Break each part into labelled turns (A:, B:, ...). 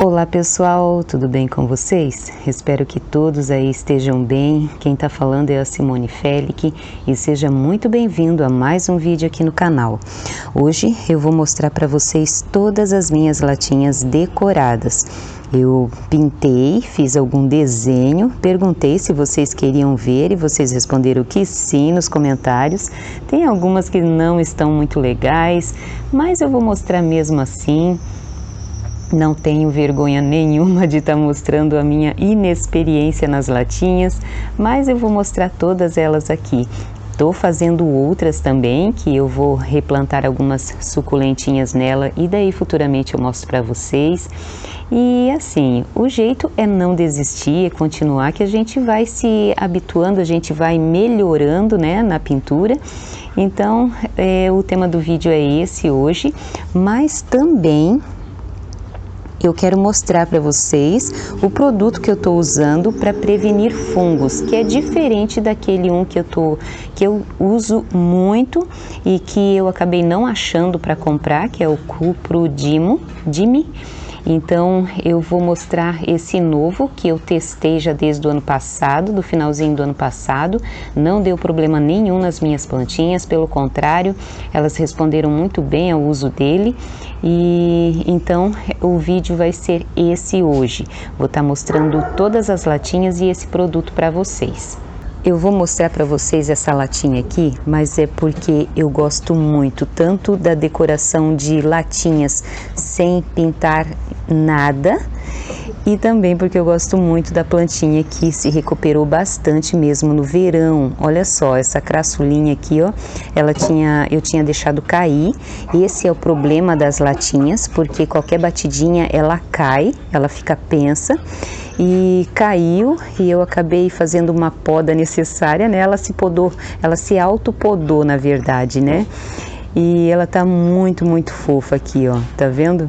A: Olá pessoal, tudo bem com vocês? Espero que todos aí estejam bem. Quem tá falando é a Simone Felic e seja muito bem-vindo a mais um vídeo aqui no canal. Hoje eu vou mostrar para vocês todas as minhas latinhas decoradas. Eu pintei, fiz algum desenho, perguntei se vocês queriam ver e vocês responderam que sim nos comentários. Tem algumas que não estão muito legais, mas eu vou mostrar mesmo assim. Não tenho vergonha nenhuma de estar mostrando a minha inexperiência nas latinhas, mas eu vou mostrar todas elas aqui. Estou fazendo outras também, que eu vou replantar algumas suculentinhas nela e daí futuramente eu mostro para vocês. E assim, o jeito é não desistir, é continuar, que a gente vai se habituando, a gente vai melhorando, né, na pintura. Então, o tema do vídeo é esse hoje, mas também eu quero mostrar para vocês o produto que eu estou usando para prevenir fungos, que é diferente daquele que eu uso muito e que eu acabei não achando para comprar, que é o Cuprodimo. Então eu vou mostrar esse novo que eu testei já desde o ano passado, do finalzinho do ano passado. Não deu problema nenhum nas minhas plantinhas, pelo contrário, elas responderam muito bem ao uso dele. E então o vídeo vai ser esse hoje. Vou estar mostrando todas as latinhas e esse produto para vocês. Eu vou mostrar para vocês essa latinha aqui, mas é porque eu gosto muito, tanto da decoração de latinhas sem pintar nada, e também porque eu gosto muito da plantinha que se recuperou bastante mesmo no verão. Olha só, essa crassulinha aqui, ó, eu tinha deixado cair. Esse é o problema das latinhas, porque qualquer batidinha ela cai, ela fica pensa. E caiu e eu acabei fazendo uma poda necessária, né? Ela se autopodou na verdade, né? E ela tá muito fofa aqui, ó, tá vendo?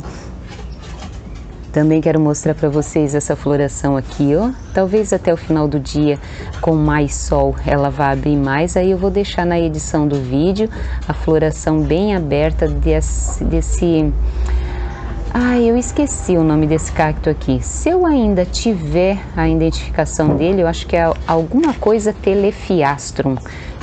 A: Também quero mostrar para vocês essa floração aqui, ó. Talvez até o final do dia, com mais sol, ela vá abrir mais. Aí eu vou deixar na edição do vídeo a floração bem aberta desse... Ai, eu esqueci o nome desse cacto aqui. Se eu ainda tiver a identificação dele, eu acho que é alguma coisa Telefiastrum,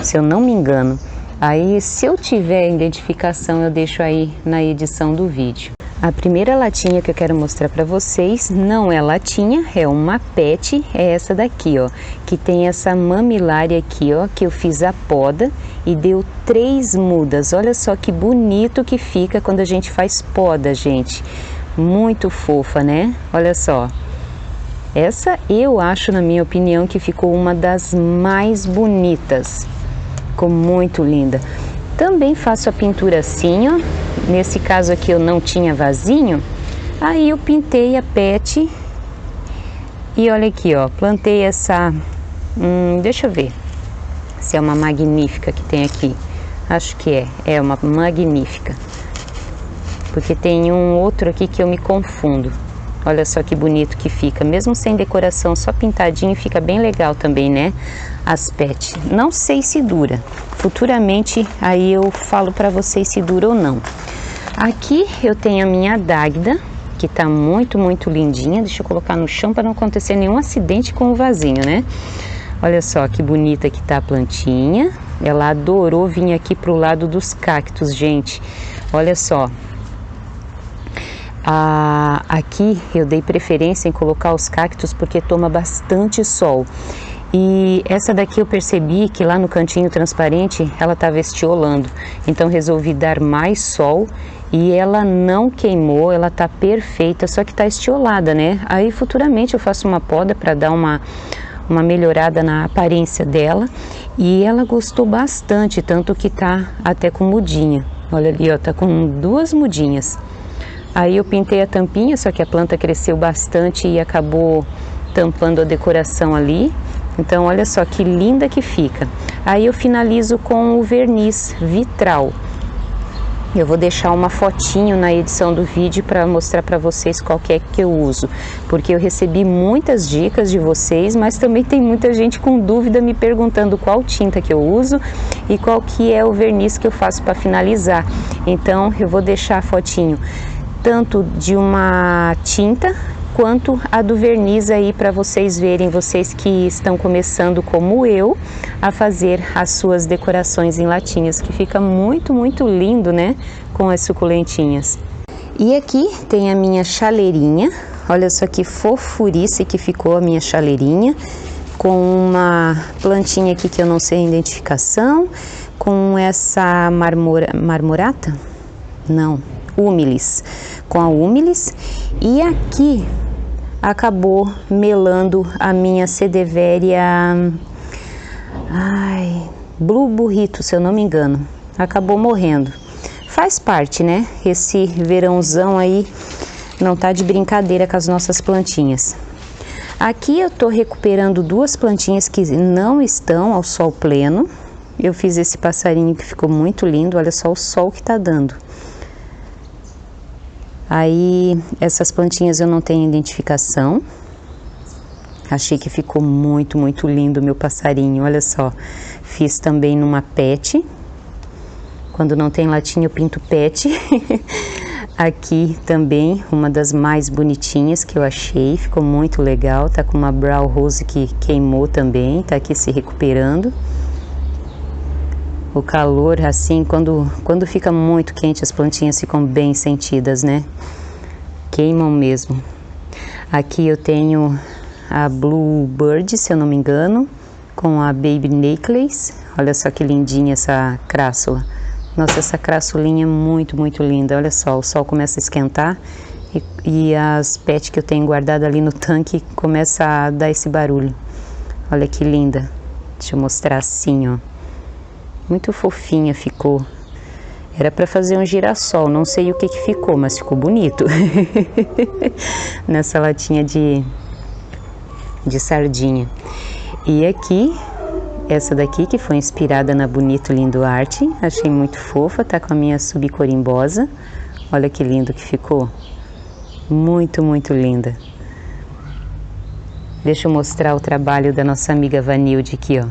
A: se eu não me engano. Aí, se eu tiver a identificação, eu deixo aí na edição do vídeo. A primeira latinha que eu quero mostrar para vocês não é latinha, é uma pet, é essa daqui, ó, que tem essa mamilária aqui, ó, que eu fiz a poda e deu 3 mudas. Olha só que bonito que fica quando a gente faz poda, gente. Muito fofa, né? Olha só. Essa eu acho, na minha opinião, que ficou uma das mais bonitas. Ficou muito linda. Também faço a pintura assim, ó. Nesse caso aqui eu não tinha vasinho, aí eu pintei a pet e olha aqui, ó, plantei essa, deixa eu ver se é uma magnífica que tem aqui, acho que é uma magnífica, porque tem um outro aqui que eu me confundo. Olha só que bonito que fica, mesmo sem decoração, só pintadinho, fica bem legal também, né? As pet. Não sei se dura. Futuramente aí eu falo para vocês se dura ou não. Aqui eu tenho a minha Dáguida, que tá muito lindinha. Deixa eu colocar no chão para não acontecer nenhum acidente com o vasinho, né? Olha só que bonita que tá a plantinha. Ela adorou vir aqui pro lado dos cactos, gente. Olha só. Aqui eu dei preferência em colocar os cactos porque toma bastante sol. E essa daqui eu percebi que lá no cantinho transparente ela estava estiolando. Então resolvi dar mais sol e ela não queimou, ela tá perfeita, só que tá estiolada, né? Aí futuramente eu faço uma poda para dar uma melhorada na aparência dela. E ela gostou bastante, tanto que tá até com mudinha. Olha ali, ó, tá com 2 mudinhas. Aí eu pintei a tampinha, só que a planta cresceu bastante e acabou tampando a decoração ali. Então olha só que linda que fica. Aí eu finalizo com o verniz vitral. Eu vou deixar uma fotinho na edição do vídeo para mostrar para vocês qual que é que eu uso. Porque eu recebi muitas dicas de vocês, mas também tem muita gente com dúvida me perguntando qual tinta que eu uso e qual que é o verniz que eu faço para finalizar. Então eu vou deixar a fotinho tanto de uma tinta quanto a do verniz aí para vocês verem, vocês que estão começando como eu a fazer as suas decorações em latinhas, que fica muito, muito lindo, né, com as suculentinhas. E aqui tem a minha chaleirinha, olha só que fofurice que ficou a minha chaleirinha, com uma plantinha aqui que eu não sei a identificação, com essa marmorata? Não, humilis, com a humilis, e aqui acabou melando a minha Sedeveria, Blue Burrito, se eu não me engano, acabou morrendo. Faz parte, né? Esse verãozão aí não tá de brincadeira com as nossas plantinhas. Aqui eu tô recuperando duas plantinhas que não estão ao sol pleno. Eu fiz esse passarinho que ficou muito lindo, olha só o sol que tá dando. Aí, essas plantinhas eu não tenho identificação. Achei que ficou muito, muito lindo o meu passarinho, olha só. Fiz também numa pet. Quando não tem latinha eu pinto pet. Aqui também, uma das mais bonitinhas que eu achei, ficou muito legal, tá com uma brown rose que queimou também, tá aqui se recuperando. O calor, assim, quando fica muito quente, as plantinhas ficam bem sentidas, né? Queimam mesmo. Aqui eu tenho a Blue Bird, se eu não me engano, com a Baby Necklace. Olha só que lindinha essa crassula. Nossa, essa crassulinha é muito, muito linda. Olha só, o sol começa a esquentar e as pets que eu tenho guardado ali no tanque começa a dar esse barulho. Olha que linda. Deixa eu mostrar assim, ó. Muito fofinha ficou. Era para fazer um girassol, não sei o que ficou, mas ficou bonito. Nessa latinha de sardinha. E aqui, essa daqui que foi inspirada na Bonito Lindo Arte, achei muito fofa, tá com a minha subcorimbosa. Olha que lindo que ficou. Muito, muito linda. Deixa eu mostrar o trabalho da nossa amiga Vanilde aqui, ó.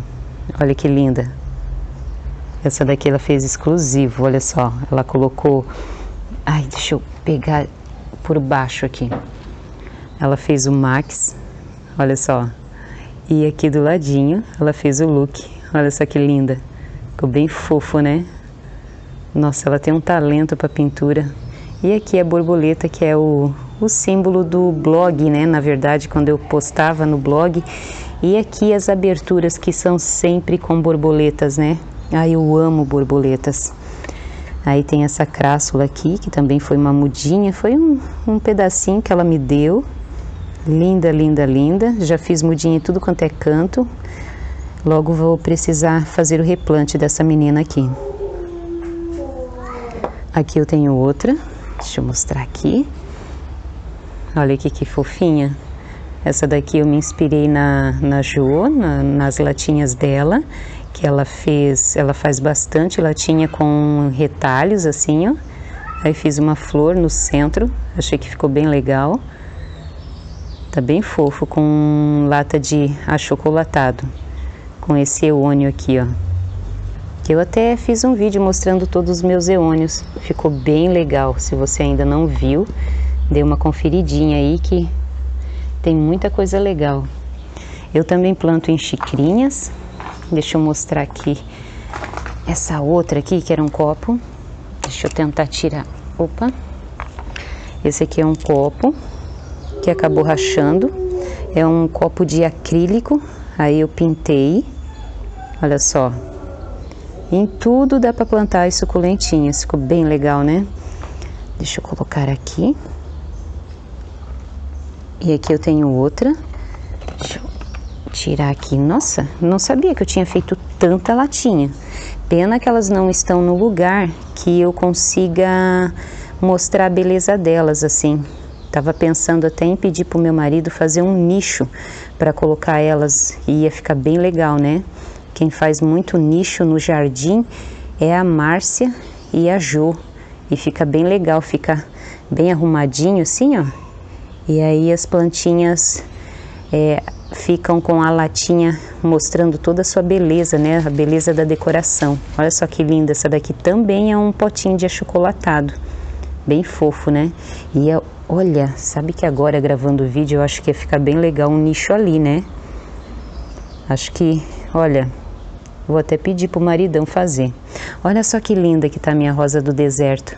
A: Olha que linda. Essa daqui ela fez exclusivo, olha só. Ela colocou... Ai, deixa eu pegar por baixo aqui. Ela fez o Max, olha só. E aqui do ladinho, ela fez o look. Olha só que linda. Ficou bem fofo, né? Nossa, ela tem um talento para pintura. E aqui a borboleta, que é o símbolo do blog, né? Na verdade, quando eu postava no blog. E aqui as aberturas, que são sempre com borboletas, né? Ai, eu amo borboletas. Aí tem essa crassula aqui, que também foi uma mudinha. Foi um pedacinho que ela me deu. Linda, linda, linda. Já fiz mudinha em tudo quanto é canto. Logo vou precisar fazer o replante dessa menina aqui. Aqui eu tenho outra. Deixa eu mostrar aqui. Olha que fofinha. Essa daqui eu me inspirei na Jo, nas latinhas dela. Que ela faz bastante latinha com retalhos assim, ó. Aí fiz uma flor no centro. Achei que ficou bem legal. Tá bem fofo, com lata de achocolatado, com esse eônio aqui, ó. Que eu até fiz um vídeo mostrando todos os meus eônios, ficou bem legal. Se você ainda não viu, dê uma conferidinha aí que tem muita coisa legal. Eu também planto em xicrinhas. Deixa eu mostrar aqui essa outra aqui, que era um copo. Deixa eu tentar tirar. Opa! Esse aqui é um copo que acabou rachando, é um copo de acrílico, aí eu pintei, olha só, em tudo dá para plantar as suculentinhas, ficou bem legal, né? Deixa eu colocar aqui, e aqui eu tenho outra, deixa eu tirar aqui, nossa, não sabia que eu tinha feito tanta latinha, pena que elas não estão no lugar que eu consiga mostrar a beleza delas, assim. Tava pensando até em pedir pro meu marido fazer um nicho para colocar elas, e ia ficar bem legal, né? Quem faz muito nicho no jardim é a Márcia e a Jo, e fica bem legal, fica bem arrumadinho assim, ó. E aí as plantinhas ficam com a latinha mostrando toda a sua beleza, né? A beleza da decoração. Olha só que linda, essa daqui também é um potinho de achocolatado, bem fofo, né? E Olha, sabe que agora gravando o vídeo eu acho que ia ficar bem legal um nicho ali, né? Acho que, olha, vou até pedir pro maridão fazer. Olha só que linda que tá a minha rosa do deserto.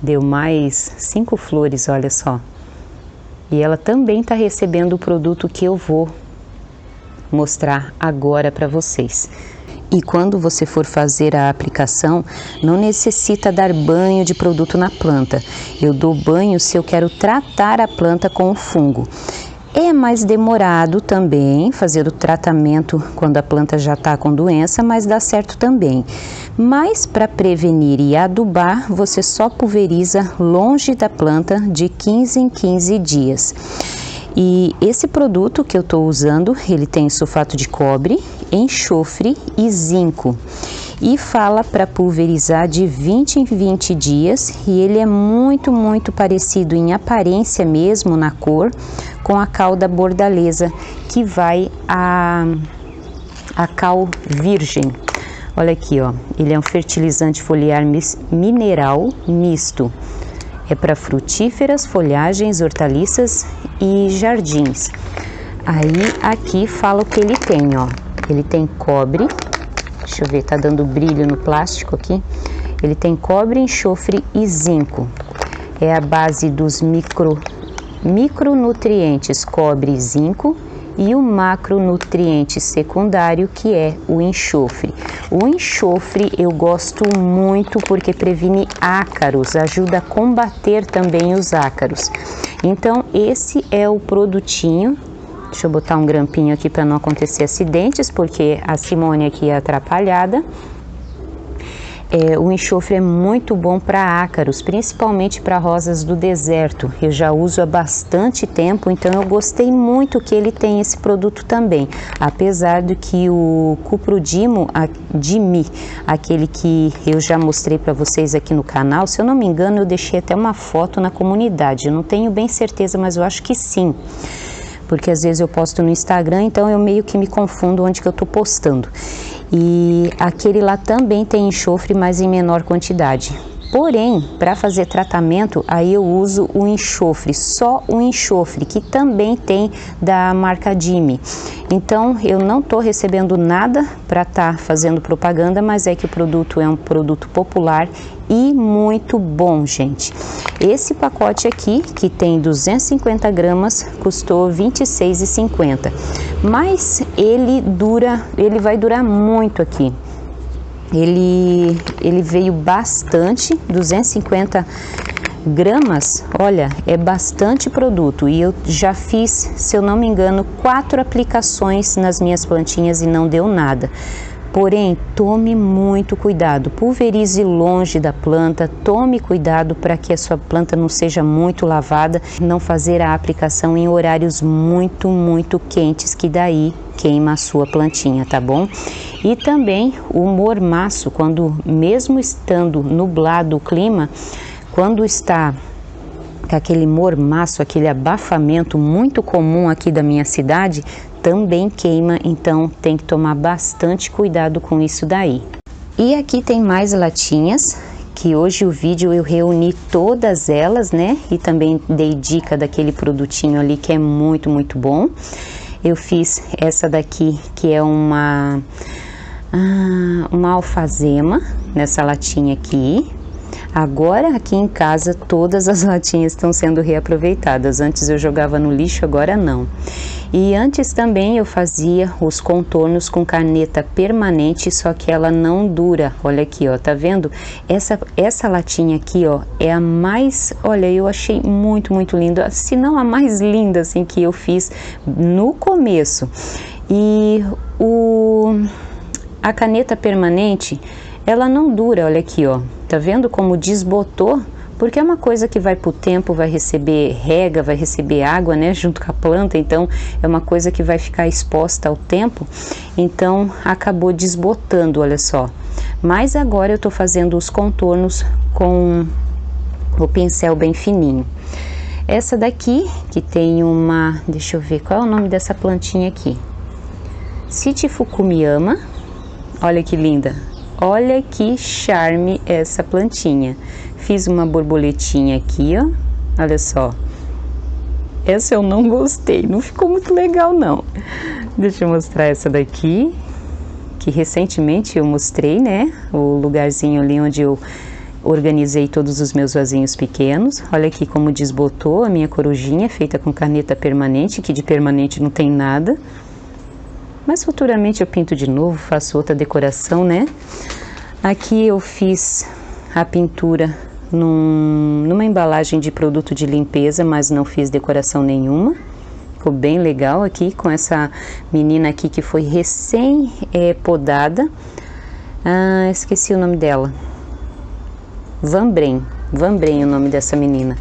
A: Deu mais 5 flores, olha só. E ela também tá recebendo o produto que eu vou mostrar agora para vocês. E quando você for fazer a aplicação, não necessita dar banho de produto na planta. Eu dou banho se eu quero tratar a planta com o fungo. É mais demorado também fazer o tratamento quando a planta já está com doença, mas dá certo também. Mas para prevenir e adubar, você só pulveriza longe da planta de 15 em 15 dias. E esse produto que eu estou usando, ele tem sulfato de cobre, enxofre e zinco. E fala para pulverizar de 20 em 20 dias e ele é muito parecido em aparência mesmo, na cor, com a cal da bordaleza, que vai a cal virgem. Olha aqui, ó, ele é um fertilizante foliar mineral misto. É para frutíferas, folhagens, hortaliças e jardins. Aí aqui fala o que ele tem, ó. Ele tem cobre, deixa eu ver, tá dando brilho no plástico aqui. Ele tem cobre, enxofre e zinco. É a base dos micronutrientes cobre e zinco e o macronutriente secundário, que é o enxofre. O enxofre eu gosto muito porque previne ácaros, ajuda a combater também os ácaros. Então esse é o produtinho. Deixa eu botar um grampinho aqui para não acontecer acidentes, porque a Simone aqui é atrapalhada. O enxofre é muito bom para ácaros, principalmente para rosas do deserto. Eu já uso há bastante tempo, então eu gostei muito que ele tem esse produto também. Apesar de que o Cuprodimo Dimi, aquele que eu já mostrei para vocês aqui no canal, se eu não me engano eu deixei até uma foto na comunidade. Eu não tenho bem certeza, mas eu acho que sim. Porque às vezes eu posto no Instagram, então eu meio que me confundo onde que eu tô postando. E aquele lá também tem enxofre, mas em menor quantidade. Porém, para fazer tratamento, aí eu uso o enxofre, só o enxofre, que também tem da marca Dimi. Então, eu não estou recebendo nada para estar fazendo propaganda, mas é que o produto é um produto popular e muito bom, gente. Esse pacote aqui, que tem 250 gramas, custou R$ 26,50. Mas ele vai durar muito aqui. Ele veio bastante, 250 gramas, olha, é bastante produto. E eu já fiz, se eu não me engano, 4 aplicações nas minhas plantinhas e não deu nada. Porém, tome muito cuidado, pulverize longe da planta, tome cuidado para que a sua planta não seja muito lavada, não fazer a aplicação em horários muito quentes, que daí queima a sua plantinha, tá bom? E também o mormaço, quando mesmo estando nublado o clima, quando está com aquele mormaço, aquele abafamento muito comum aqui da minha cidade, também queima, então tem que tomar bastante cuidado com isso daí. E aqui tem mais latinhas, que hoje o vídeo eu reuni todas elas, né? E também dei dica daquele produtinho ali que é muito bom. Eu fiz essa daqui, que é uma alfazema, nessa latinha aqui. Agora aqui em casa todas as latinhas estão sendo reaproveitadas. Antes eu jogava no lixo, agora não. E antes também eu fazia os contornos com caneta permanente, só que ela não dura. Olha aqui, ó, tá vendo? Essa latinha aqui, ó, é a mais, olha, eu achei muito linda, se não a mais linda assim que eu fiz no começo. E a caneta permanente, ela não dura, olha aqui, ó. Tá vendo como desbotou? Porque é uma coisa que vai pro tempo, vai receber rega, vai receber água, né, junto com a planta, então é uma coisa que vai ficar exposta ao tempo, então acabou desbotando, olha só. Mas agora eu tô fazendo os contornos com o pincel bem fininho. Essa daqui, que tem uma, deixa eu ver, qual é o nome dessa plantinha aqui? Citifukumiyama, olha que linda. Olha que charme essa plantinha. Fiz uma borboletinha aqui, ó. Olha só. Essa eu não gostei, não ficou muito legal não. Deixa eu mostrar essa daqui, que recentemente eu mostrei, né? O lugarzinho ali onde eu organizei todos os meus vasinhos pequenos. Olha aqui como desbotou a minha corujinha, feita com caneta permanente, que de permanente não tem nada. Mas futuramente eu pinto de novo, faço outra decoração, né? Aqui eu fiz a pintura numa embalagem de produto de limpeza, mas não fiz decoração nenhuma. Ficou bem legal aqui, com essa menina aqui que foi recém podada. Esqueci o nome dela. Van Bren o nome dessa menina.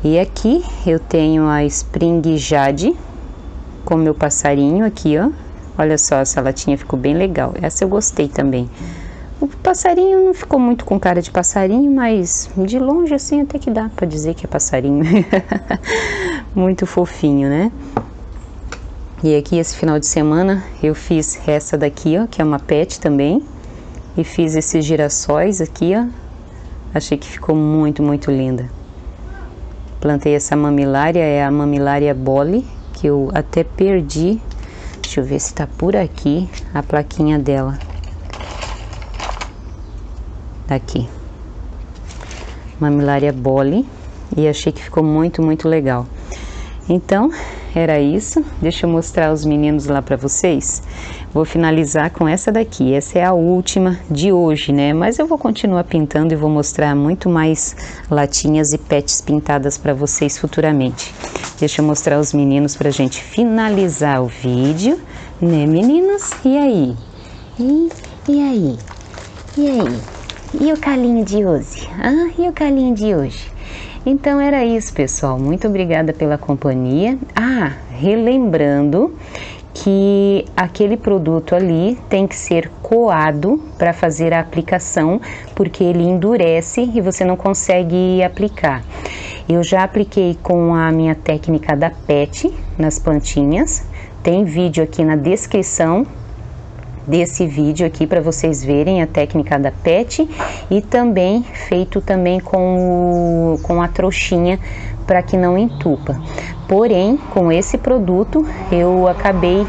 A: E aqui eu tenho a Spring Jade com meu passarinho aqui, ó. Olha só, essa latinha ficou bem legal. Essa eu gostei também. O passarinho não ficou muito com cara de passarinho, mas de longe assim até que dá pra dizer que é passarinho. Muito fofinho, né? E aqui esse final de semana eu fiz essa daqui, ó, que é uma pet também. E fiz esses girassóis aqui, ó. Achei que ficou muito, muito linda. Plantei essa mamilária, é a mamilária Bolly, que eu até perdi. Deixa eu ver se tá por aqui a plaquinha dela. Aqui. Mamilária Bolly. E achei que ficou muito, muito legal. Então, era isso. Deixa eu mostrar os meninos lá pra vocês. Vou finalizar com essa daqui. Essa é a última de hoje, né? Mas eu vou continuar pintando e vou mostrar muito mais latinhas e pets pintadas pra vocês futuramente. Deixa eu mostrar os meninos pra gente finalizar o vídeo, né, meninos? E aí? E aí? E aí? E o calinho de hoje? E o calinho de hoje? Então era isso, pessoal. Muito obrigada pela companhia. Relembrando que aquele produto ali tem que ser coado para fazer a aplicação, porque ele endurece e você não consegue aplicar. Eu já apliquei com a minha técnica da PET nas plantinhas. Tem vídeo aqui na descrição desse vídeo aqui para vocês verem a técnica da PET, e também feito também com a trouxinha para que não entupa. Porém, com esse produto eu acabei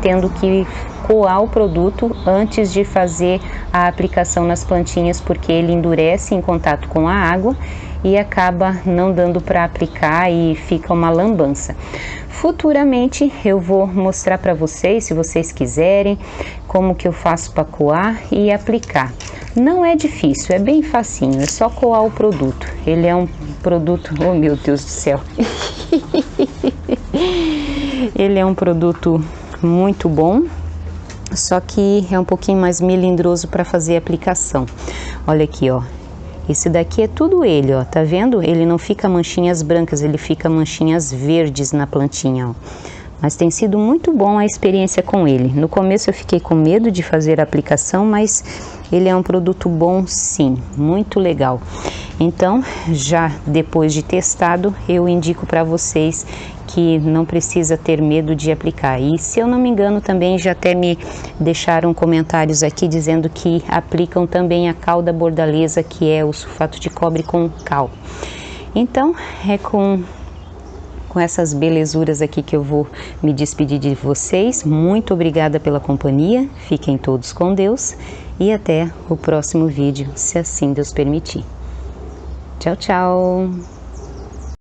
A: tendo que coar o produto antes de fazer a aplicação nas plantinhas, porque ele endurece em contato com a água e acaba não dando para aplicar e fica uma lambança. Futuramente eu vou mostrar para vocês, se vocês quiserem, como que eu faço para coar e aplicar. Não é difícil, é bem facinho, é só coar o produto. Ele é um produto, oh meu Deus do céu, ele é um produto muito bom, só que é um pouquinho mais melindroso para fazer a aplicação. Olha aqui, ó. Esse daqui é tudo ele, ó, tá vendo? Ele não fica manchinhas brancas, ele fica manchinhas verdes na plantinha, ó. Mas tem sido muito bom a experiência com ele. No começo eu fiquei com medo de fazer a aplicação, mas ele é um produto bom sim, muito legal. Então, já depois de testado, eu indico para vocês que não precisa ter medo de aplicar. E se eu não me engano também já até me deixaram comentários aqui dizendo que aplicam também a cal da bordaleza, que é o sulfato de cobre com cal. Então é com essas belezuras aqui que eu vou me despedir de vocês. Muito obrigada pela companhia, fiquem todos com Deus e até o próximo vídeo, se assim Deus permitir. Tchau, tchau!